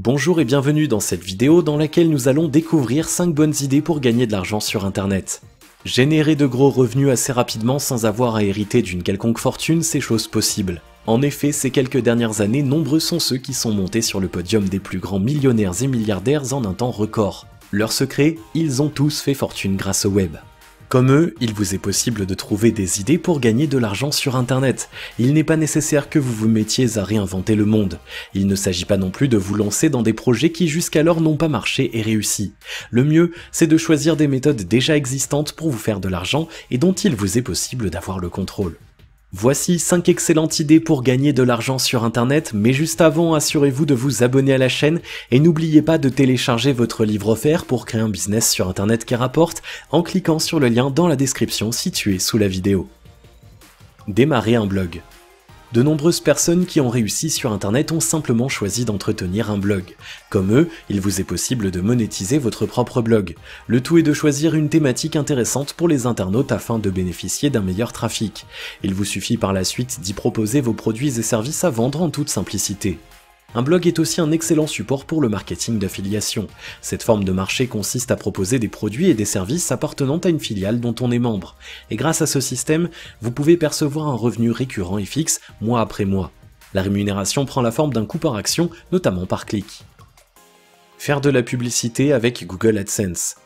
Bonjour et bienvenue dans cette vidéo dans laquelle nous allons découvrir 5 bonnes idées pour gagner de l'argent sur internet. Générer de gros revenus assez rapidement sans avoir à hériter d'une quelconque fortune, c'est chose possible. En effet, ces quelques dernières années, nombreux sont ceux qui sont montés sur le podium des plus grands millionnaires et milliardaires en un temps record. Leur secret, ils ont tous fait fortune grâce au web. Comme eux, il vous est possible de trouver des idées pour gagner de l'argent sur internet. Il n'est pas nécessaire que vous vous mettiez à réinventer le monde. Il ne s'agit pas non plus de vous lancer dans des projets qui jusqu'alors n'ont pas marché et réussi. Le mieux, c'est de choisir des méthodes déjà existantes pour vous faire de l'argent et dont il vous est possible d'avoir le contrôle. Voici 5 excellentes idées pour gagner de l'argent sur internet, mais juste avant, assurez-vous de vous abonner à la chaîne et n'oubliez pas de télécharger votre livre offert pour créer un business sur internet qui rapporte en cliquant sur le lien dans la description située sous la vidéo. Démarrer un blog. De nombreuses personnes qui ont réussi sur internet ont simplement choisi d'entretenir un blog. Comme eux, il vous est possible de monétiser votre propre blog. Le tout est de choisir une thématique intéressante pour les internautes afin de bénéficier d'un meilleur trafic. Il vous suffit par la suite d'y proposer vos produits et services à vendre en toute simplicité. Un blog est aussi un excellent support pour le marketing d'affiliation. Cette forme de marché consiste à proposer des produits et des services appartenant à une filiale dont on est membre. Et grâce à ce système, vous pouvez percevoir un revenu récurrent et fixe mois après mois. La rémunération prend la forme d'un coût par action, notamment par clic. Faire de la publicité avec Google AdSense.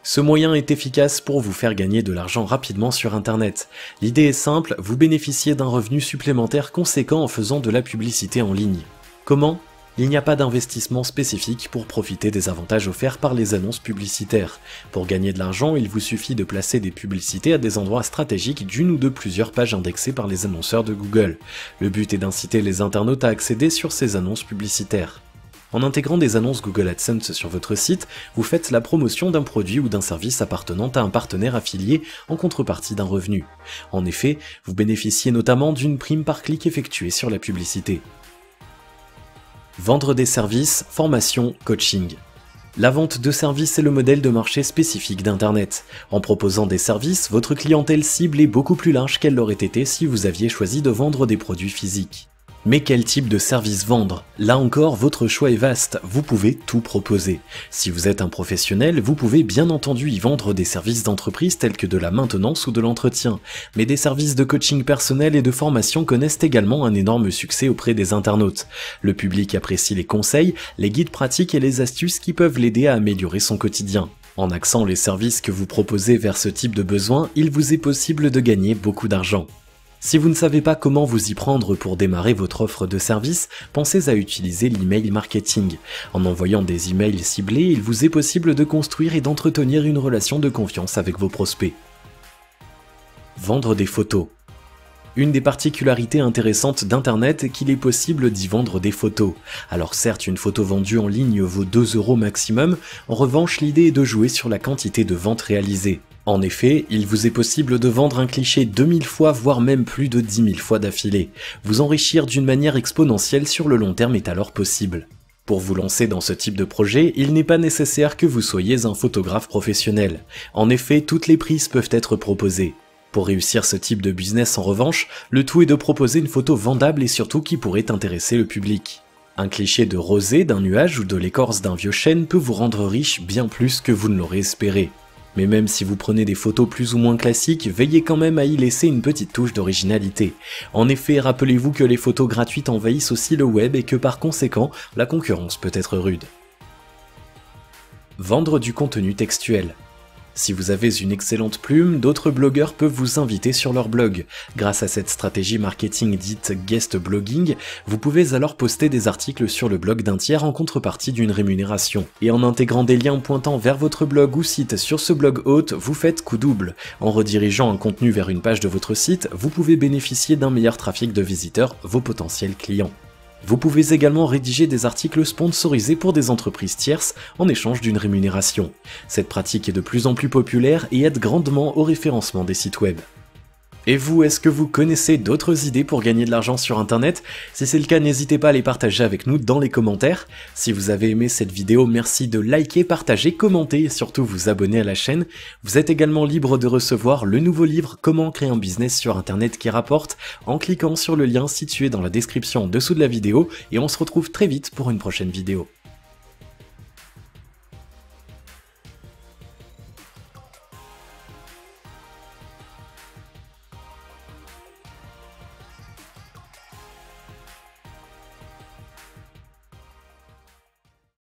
Ce moyen est efficace pour vous faire gagner de l'argent rapidement sur internet. L'idée est simple, vous bénéficiez d'un revenu supplémentaire conséquent en faisant de la publicité en ligne. Comment ? Il n'y a pas d'investissement spécifique pour profiter des avantages offerts par les annonces publicitaires. Pour gagner de l'argent, il vous suffit de placer des publicités à des endroits stratégiques d'une ou de plusieurs pages indexées par les annonceurs de Google. Le but est d'inciter les internautes à accéder sur ces annonces publicitaires. En intégrant des annonces Google AdSense sur votre site, vous faites la promotion d'un produit ou d'un service appartenant à un partenaire affilié en contrepartie d'un revenu. En effet, vous bénéficiez notamment d'une prime par clic effectuée sur la publicité. Vendre des services, formation, coaching. La vente de services est le modèle de marché spécifique d'Internet. En proposant des services, votre clientèle cible est beaucoup plus large qu'elle l'aurait été si vous aviez choisi de vendre des produits physiques. Mais quel type de service vendre? Là encore, votre choix est vaste, vous pouvez tout proposer. Si vous êtes un professionnel, vous pouvez bien entendu y vendre des services d'entreprise tels que de la maintenance ou de l'entretien. Mais des services de coaching personnel et de formation connaissent également un énorme succès auprès des internautes. Le public apprécie les conseils, les guides pratiques et les astuces qui peuvent l'aider à améliorer son quotidien. En axant les services que vous proposez vers ce type de besoin, il vous est possible de gagner beaucoup d'argent. Si vous ne savez pas comment vous y prendre pour démarrer votre offre de service, pensez à utiliser l'email marketing. En envoyant des emails ciblés, il vous est possible de construire et d'entretenir une relation de confiance avec vos prospects. Vendre des photos. Une des particularités intéressantes d'Internet est qu'il est possible d'y vendre des photos. Alors certes, une photo vendue en ligne vaut 2 € maximum, en revanche l'idée est de jouer sur la quantité de ventes réalisées. En effet, il vous est possible de vendre un cliché 2000 fois, voire même plus de 10 000 fois d'affilée. Vous enrichir d'une manière exponentielle sur le long terme est alors possible. Pour vous lancer dans ce type de projet, il n'est pas nécessaire que vous soyez un photographe professionnel. En effet, toutes les prises peuvent être proposées. Pour réussir ce type de business en revanche, le tout est de proposer une photo vendable et surtout qui pourrait intéresser le public. Un cliché de rosée, d'un nuage ou de l'écorce d'un vieux chêne peut vous rendre riche bien plus que vous ne l'aurez espéré. Mais même si vous prenez des photos plus ou moins classiques, veillez quand même à y laisser une petite touche d'originalité. En effet, rappelez-vous que les photos gratuites envahissent aussi le web et que par conséquent, la concurrence peut être rude. Vendre du contenu textuel. Si vous avez une excellente plume, d'autres blogueurs peuvent vous inviter sur leur blog. Grâce à cette stratégie marketing dite guest blogging, vous pouvez alors poster des articles sur le blog d'un tiers en contrepartie d'une rémunération. Et en intégrant des liens pointant vers votre blog ou site sur ce blog hôte, vous faites coup double. En redirigeant un contenu vers une page de votre site, vous pouvez bénéficier d'un meilleur trafic de visiteurs, vos potentiels clients. Vous pouvez également rédiger des articles sponsorisés pour des entreprises tierces en échange d'une rémunération. Cette pratique est de plus en plus populaire et aide grandement au référencement des sites web. Et vous, est-ce que vous connaissez d'autres idées pour gagner de l'argent sur internet? Si c'est le cas, n'hésitez pas à les partager avec nous dans les commentaires. Si vous avez aimé cette vidéo, merci de liker, partager, commenter et surtout vous abonner à la chaîne. Vous êtes également libre de recevoir le nouveau livre Comment créer un business sur internet qui rapporte en cliquant sur le lien situé dans la description en dessous de la vidéo et on se retrouve très vite pour une prochaine vidéo.